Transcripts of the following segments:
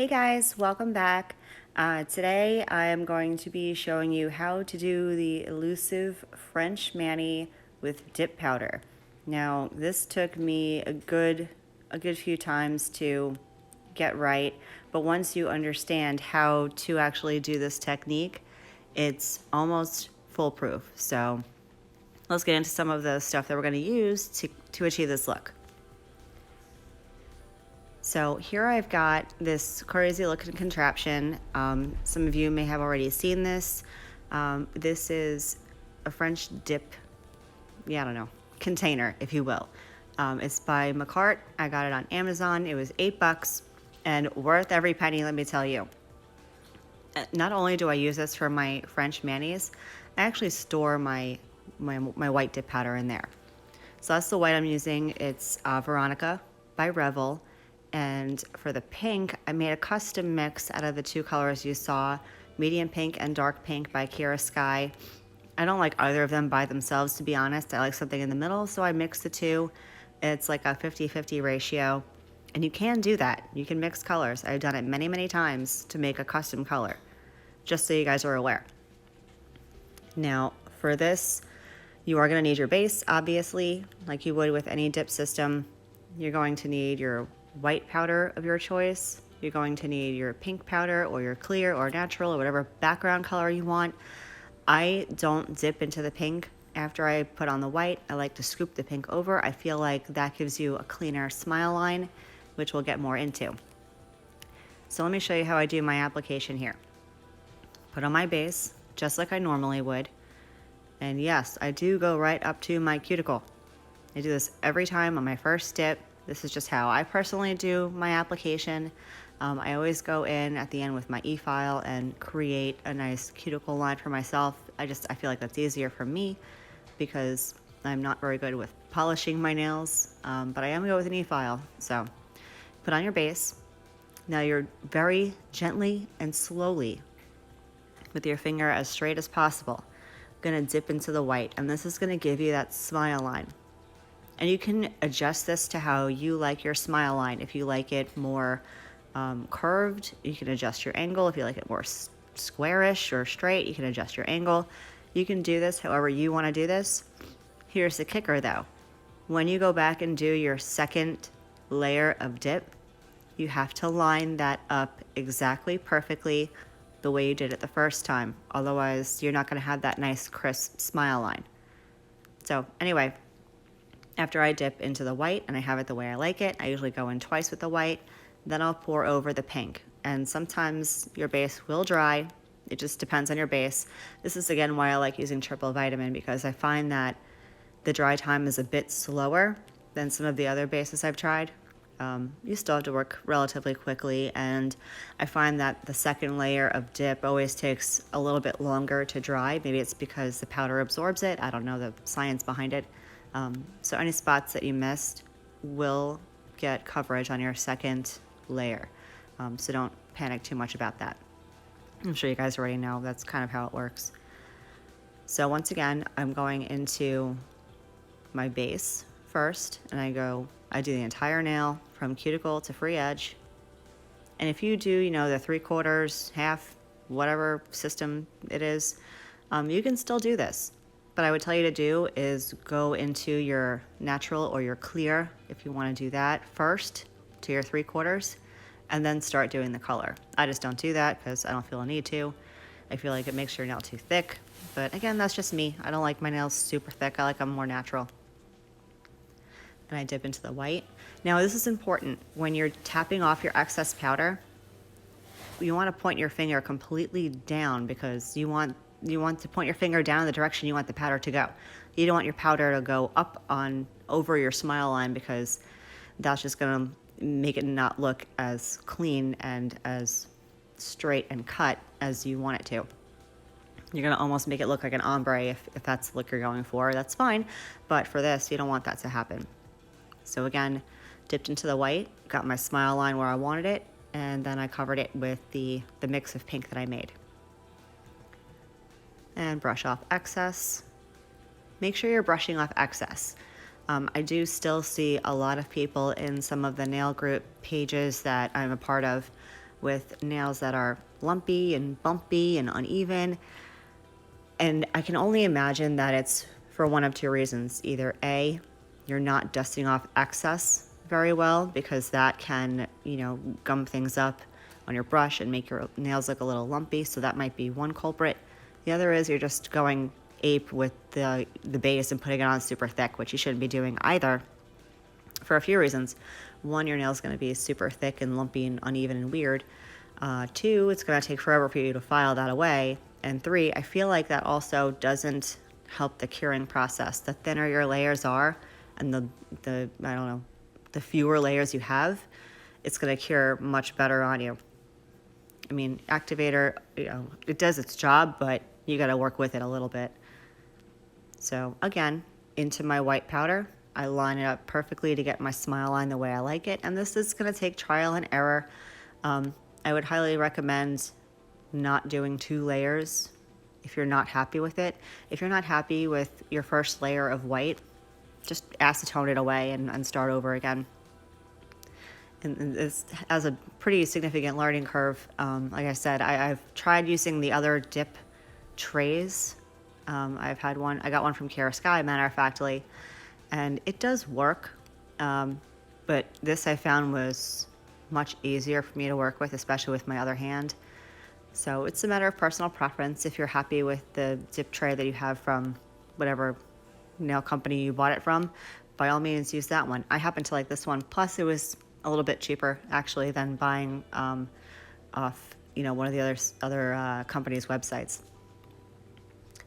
Hey guys, welcome back. Today I am going to be showing you how to do the elusive French mani with dip powder. Now this took me a good few times to get right, but once you understand how to actually do this technique, it's almost foolproof. So let's get into some of the stuff that we're going to use to achieve this look. So here I've got this crazy looking contraption. Some of you may have already seen this. This is a French dip, I don't know, container, if you will. It's by Makartt. I got it on Amazon. It was $8 and worth every penny, let me tell you. Not only do I use this for my French manis, I actually store my white dip powder in there. So that's the white I'm using. It's Veronica by Revel. And for the pink, I made a custom mix out of the two colors you saw, medium pink and dark pink by Kiara Sky. I don't like either of them by themselves, to be honest. I like something in the middle, so I mix the two. It's like a 50-50 ratio. And you can do that. You can mix colors. I've done it many, many times to make a custom color, just so you guys are aware. Now, for this, you are going to need your base, obviously, like you would with any dip system. You're going to need your white powder of your choice. You're going to need your pink powder or your clear or natural or whatever background color you want. I don't dip into the pink after I put on the white. I like to scoop the pink over. I feel like that gives you a cleaner smile line, which we'll get more into. So let me show you how I do my application here. Put on my base, just like I normally would. And yes, I do go right up to my cuticle. I do this every time on my first dip. This is just how I personally do my application. I always go in at the end with my efile and create a nice cuticle line for myself. I feel like that's easier for me because I'm not very good with polishing my nails, but I am good with an efile. So put on your base. Now you're very gently and slowly, with your finger as straight as possible, gonna dip into the white, and this is gonna give you that smile line. And you can adjust this to how you like your smile line. If you like it more curved, you can adjust your angle. If you like it more squarish or straight, you can adjust your angle. You can do this however you want to do this. Here's the kicker though. When you go back and do your second layer of dip, you have to line that up exactly perfectly the way you did it the first time. Otherwise, you're not going to have that nice crisp smile line. So anyway, after I dip into the white and I have it the way I like it, I usually go in twice with the white, then I'll pour over the pink. And sometimes your base will dry. It just depends on your base. This is again why I like using triple vitamin, because I find that the dry time is a bit slower than some of the other bases I've tried. You still have to work relatively quickly, and I find that the second layer of dip always takes a little bit longer to dry. Maybe it's because the powder absorbs it. I don't know the science behind it. So any spots that you missed will get coverage on your second layer. So don't panic too much about that. I'm sure you guys already know that's kind of how it works. So once again, I'm going into my base first, and I do the entire nail from cuticle to free edge. And if you do, the 3/4, half, whatever system it is, you can still do this. But I would tell you to do is go into your natural or your clear, if you want to do that, first to your 3/4, and then start doing the color. I just don't do that because I don't feel a need to. I feel like it makes your nail too thick. But again, that's just me. I don't like my nails super thick. I like them more natural. And I dip into the white. Now this is important. When you're tapping off your excess powder, you want to point your finger completely down, because you want to point your finger down in the direction you want the powder to go. You don't want your powder to go up over your smile line, because that's just going to make it not look as clean and as straight and cut as you want it to. You're going to almost make it look like an ombre if that's the look you're going for. That's fine, but for this, you don't want that to happen. So again, dipped into the white, got my smile line where I wanted it, and then I covered it with the mix of pink that I made. And brush off excess. Make sure you're brushing off excess. I do still see a lot of people in some of the nail group pages that I'm a part of with nails that are lumpy and bumpy and uneven. And I can only imagine that it's for one of two reasons. Either A, you're not dusting off excess very well, because that can, gum things up on your brush and make your nails look a little lumpy. So that might be one culprit. The other is you're just going ape with the base and putting it on super thick, which you shouldn't be doing either, for a few reasons. One, your nail's going to be super thick and lumpy and uneven and weird. Two, it's going to take forever for you to file that away. And three, I feel like that also doesn't help the curing process. The thinner your layers are, and the fewer layers you have, it's going to cure much better on you. I mean, activator, it does its job, but you got to work with it a little bit. So again, into my white powder, I line it up perfectly to get my smile line the way I like it. And this is going to take trial and error. I would highly recommend not doing 2 layers if you're not happy with it. If you're not happy with your first layer of white, just acetone it away and start over again. And this has a pretty significant learning curve. Like I said, I've tried using the other dip trays. I got one from Kiara Sky, matter of factly, and it does work. But this I found was much easier for me to work with, especially with my other hand. So it's a matter of personal preference. If you're happy with the dip tray that you have from whatever nail company you bought it from, by all means use that one. I happen to like this one. Plus it was a little bit cheaper actually than buying off one of the other companies' websites.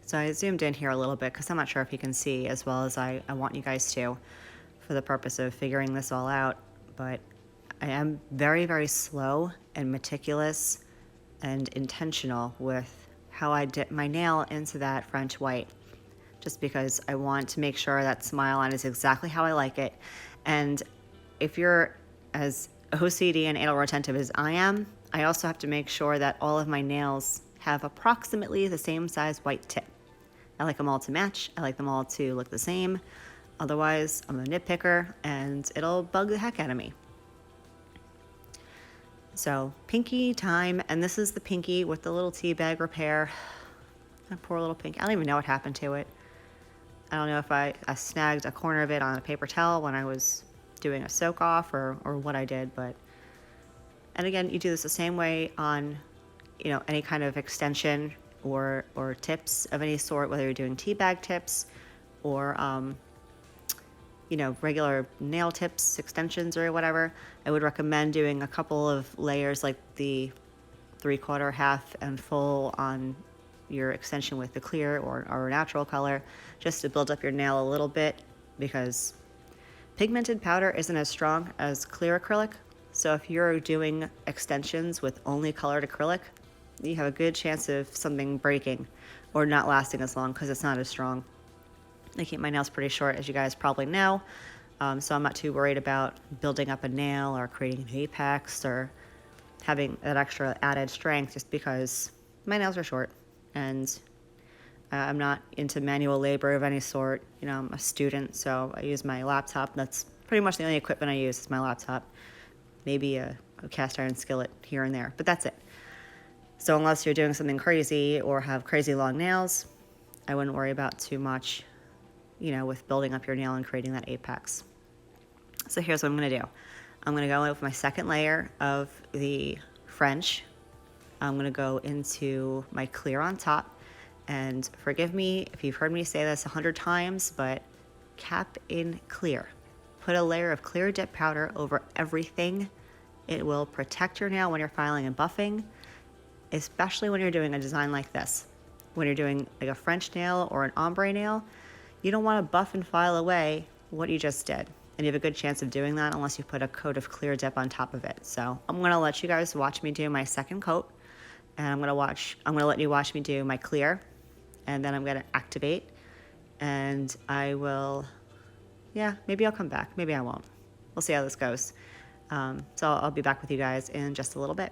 So I zoomed in here a little bit because I'm not sure if you can see as well as I want you guys to, for the purpose of figuring this all out. But I am very, very slow and meticulous and intentional with how I dip my nail into that French white, just because I want to make sure that smile line is exactly how I like it. And if you're as OCD and anal retentive as I am, I also have to make sure that all of my nails have approximately the same size white tip. I like them all to match. I like them all to look the same. Otherwise, I'm a nitpicker and it'll bug the heck out of me. So pinky time, and this is the pinky with the little tea bag repair. That poor little pinky. I don't even know what happened to it. I don't know if I snagged a corner of it on a paper towel when I was doing a soak off or what I did, and again, you do this the same way on, any kind of extension or tips of any sort, whether you're doing tea bag tips or, regular nail tips, extensions or whatever. I would recommend doing a couple of layers, like the 3/4, half, and full on your extension with the clear or natural color, just to build up your nail a little bit, because pigmented powder isn't as strong as clear acrylic. So if you're doing extensions with only colored acrylic, you have a good chance of something breaking or not lasting as long because it's not as strong. I keep my nails pretty short, as you guys probably know, so I'm not too worried about building up a nail or creating an apex or having that extra added strength, just because my nails are short and I'm not into manual labor of any sort. I'm a student, so I use my laptop. That's pretty much the only equipment I use is my laptop. Maybe a cast iron skillet here and there, but that's it. So unless you're doing something crazy or have crazy long nails, I wouldn't worry about too much, with building up your nail and creating that apex. So here's what I'm going to do. I'm going to go in with my second layer of the French. I'm going to go into my clear on top. And forgive me if you've heard me say this 100 times, but cap in clear. Put a layer of clear dip powder over everything. It will protect your nail when you're filing and buffing, especially when you're doing a design like this. When you're doing like a French nail or an ombre nail, you don't want to buff and file away what you just did. And you have a good chance of doing that unless you put a coat of clear dip on top of it. So I'm going to let you guys watch me do my second coat, and I'm going to let you watch me do my clear, and then I'm going to activate, and I will, maybe I'll come back. Maybe I won't. We'll see how this goes. So I'll be back with you guys in just a little bit.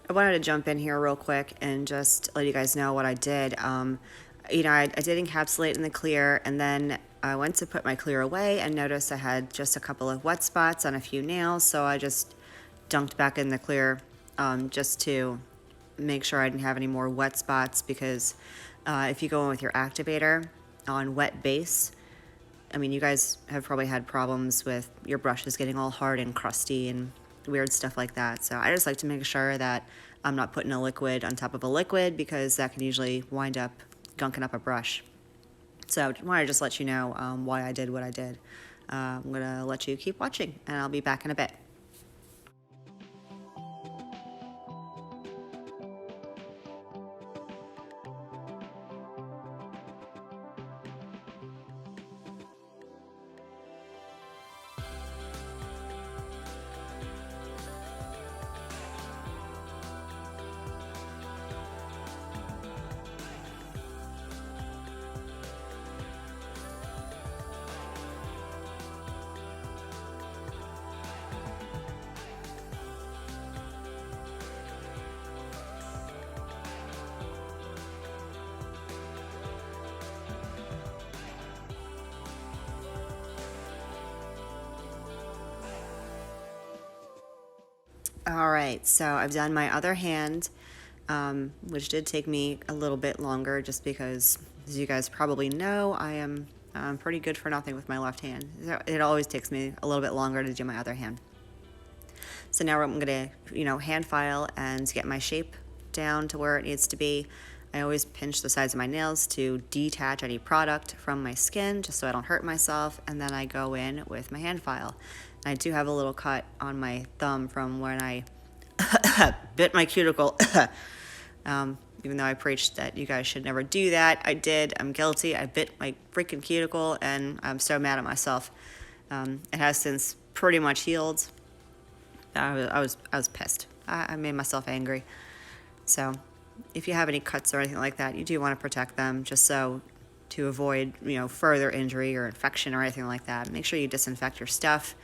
I wanted to jump in here real quick and just let you guys know what I did. I did encapsulate in the clear, and then I went to put my clear away and noticed I had just a couple of wet spots on a few nails, so I just dunked back in the clear just to make sure I didn't have any more wet spots, because if you go in with your activator on wet base, I mean, you guys have probably had problems with your brushes getting all hard and crusty and weird stuff like that. So I just like to make sure that I'm not putting a liquid on top of a liquid, because that can usually wind up gunking up a brush. So I wanted to just let you know why I did what I did. I'm gonna let you keep watching, and I'll be back in a bit. All right, so I've done my other hand, which did take me a little bit longer, just because, as you guys probably know, I am pretty good for nothing with my left hand. It always takes me a little bit longer to do my other hand. So now I'm gonna, hand file and get my shape down to where it needs to be. I always pinch the sides of my nails to detach any product from my skin, just so I don't hurt myself, and then I go in with my hand file. And I do have a little cut on my thumb from when I bit my cuticle. Even though I preached that you guys should never do that, I did. I'm guilty. I bit my freaking cuticle, and I'm so mad at myself. It has since pretty much healed. I was pissed. I made myself angry. So if you have any cuts or anything like that, you do want to protect them, just so to avoid further injury or infection or anything like that. Make sure you disinfect your stuff.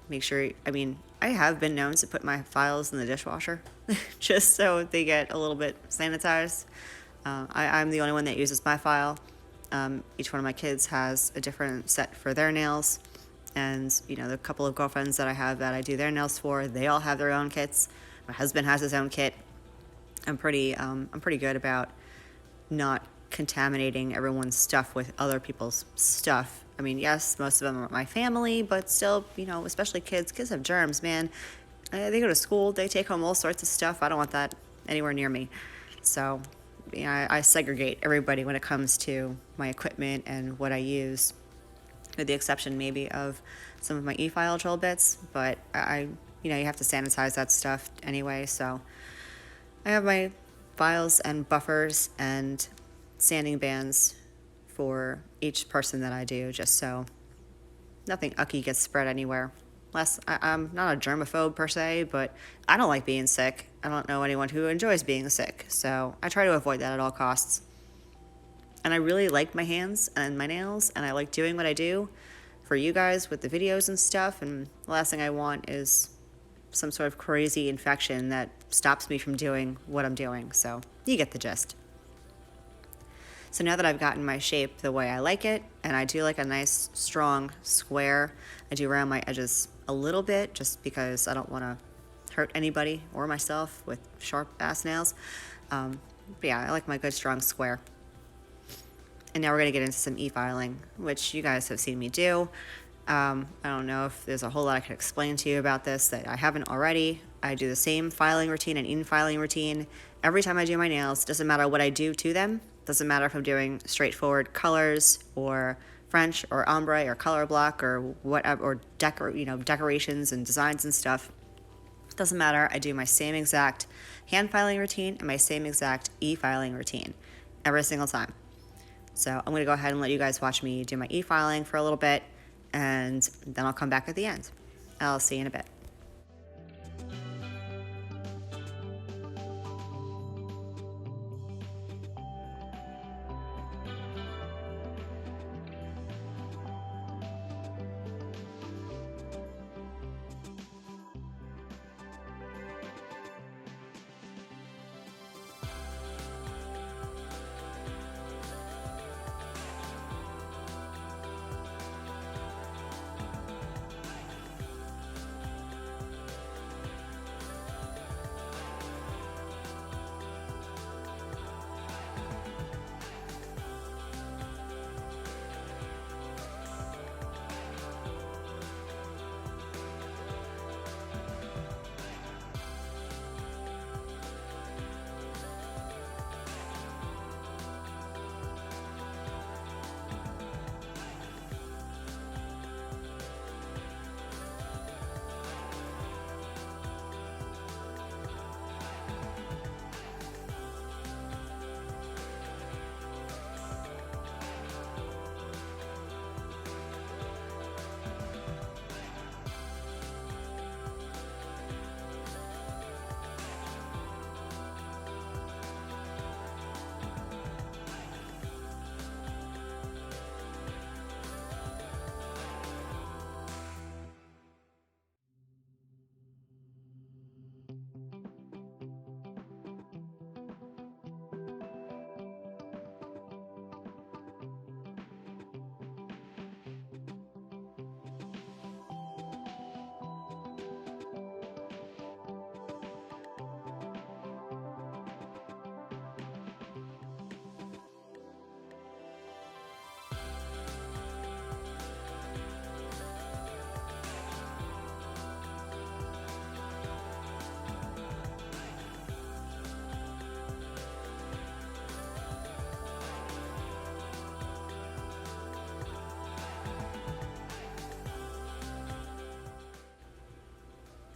Make sure, I have been known to put my files in the dishwasher just so they get a little bit sanitized. I'm the only one that uses my file. Each one of my kids has a different set for their nails. And, the couple of girlfriends that I have that I do their nails for, they all have their own kits. My husband has his own kit. I'm pretty good about not contaminating everyone's stuff with other people's stuff. Yes, most of them are my family, but still, especially kids. Kids have germs, man. They go to school, they take home all sorts of stuff. I don't want that anywhere near me. So, I segregate everybody when it comes to my equipment and what I use, with the exception maybe of some of my efile drill bits. But you have to sanitize that stuff anyway. So I have my files and buffers and sanding bands for each person that I do, just so nothing ucky gets spread anywhere. I'm not a germaphobe per se, but I don't like being sick. I don't know anyone who enjoys being sick, so I try to avoid that at all costs. And I really like my hands and my nails, and I like doing what I do for you guys with the videos and stuff, and the last thing I want is some sort of crazy infection that stops me from doing what I'm doing. So you get the gist. So now that I've gotten my shape the way I like it, and I do like a nice strong square, I do round my edges a little bit just because I don't want to hurt anybody or myself with sharp ass nails. But yeah, I like my good strong square. And now we're going to get into some e-filing, which you guys have seen me do. I don't know if there's a whole lot I can explain to you about this that I haven't already. I do the same filing routine and in-filing routine every time I do my nails. Doesn't matter what I do to them. Doesn't matter if I'm doing straightforward colors or French or ombre or color block or whatever, or decorations and designs and stuff. Doesn't matter. I do my same exact hand filing routine and my same exact e-filing routine every single time. So I'm going to go ahead and let you guys watch me do my e-filing for a little bit, and then I'll come back at the end. I'll see you in a bit.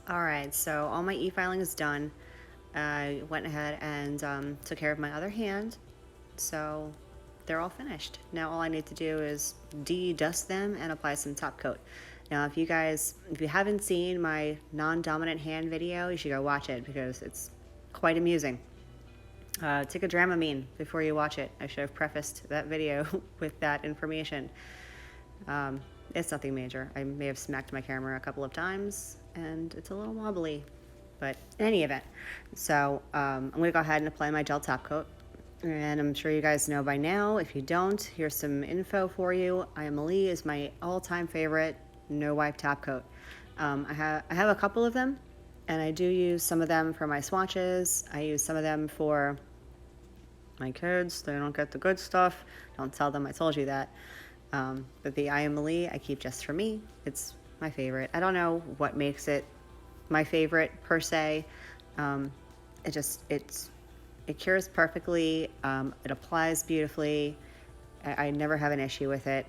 All right, so all my e-filing is done. I went ahead and took care of my other hand, so they're all finished. Now all I need to do is de-dust them and apply some top coat. Now if you haven't seen my non-dominant hand video, you should go watch it because it's quite amusing. Take a Dramamine before you watch it. I should have prefaced that video with that information. It's nothing major. I may have smacked my camera a couple of times and it's a little wobbly, but in any event. So I'm going to go ahead and apply my gel top coat. And I'm sure you guys know by now. If you don't, here's some info for you. Aimeili is my all-time favorite no wipe top coat. I have a couple of them, and I do use some of them for my swatches. I use some of them for my kids. They don't get the good stuff. Don't tell them I told you that. But the Aimeili I keep just for me. It's my favorite. I don't know what makes it my favorite per se. It cures perfectly. It applies beautifully. I never have an issue with it.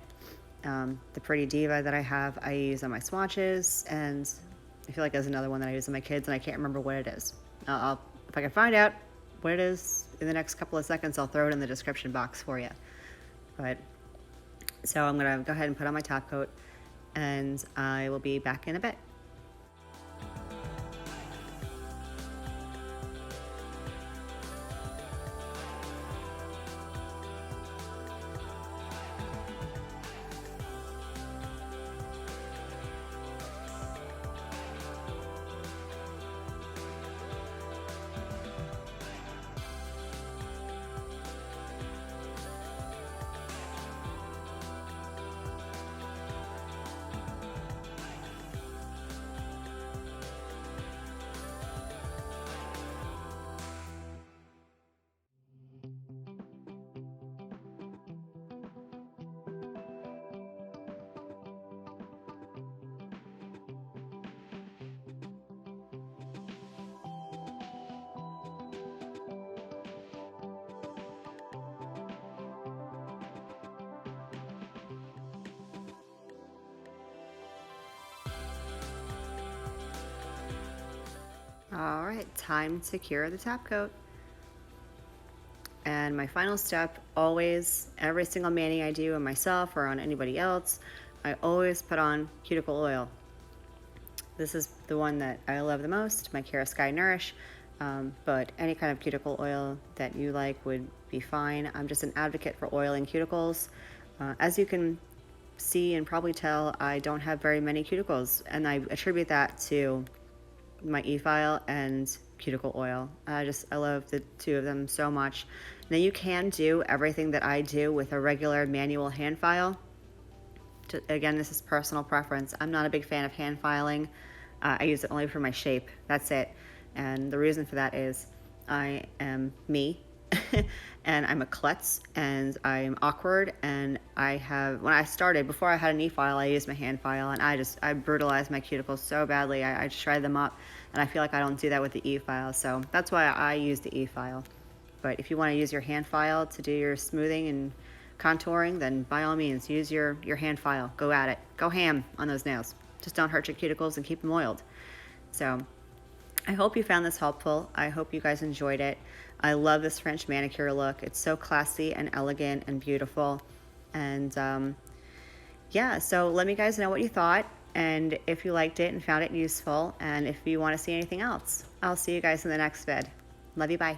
The Pretty Diva that I have, I use on my swatches, and I feel like there's another one that I use on my kids, and I can't remember what it is. If I can find out what it is in the next couple of seconds, I'll throw it in the description box for you. So I'm gonna go ahead and put on my top coat, and I will be back in a bit. All right, time to cure the top coat. And my final step, always, every single mani I do on myself or on anybody else, I always put on cuticle oil. This is the one that I love the most, my Kiara Sky Nourish, but any kind of cuticle oil that you like would be fine. I'm just an advocate for oiling cuticles. As you can see and probably tell, I don't have very many cuticles, and I attribute that to my e-file and cuticle oil. I love the two of them so much. Now you can do everything that I do with a regular manual hand file. Again, this is personal preference. I'm not a big fan of hand filing. I use it only for my shape. That's it. And the reason for that is I am me and I'm a klutz and I'm awkward, and when I started, before I had an e-file, I used my hand file, and I brutalized my cuticles so badly. I shred them up, and I feel like I don't do that with the e-file, so that's why I use the e-file. But if you want to use your hand file to do your smoothing and contouring, then by all means use your hand file. Go at it. Go ham on those nails. Just don't hurt your cuticles and keep them oiled. So I hope you found this helpful. I hope you guys enjoyed it. I love this French manicure look. It's so classy and elegant and beautiful. And yeah, so let me guys know what you thought, and if you liked it and found it useful, and if you want to see anything else. I'll see you guys in the next vid. Love you, bye.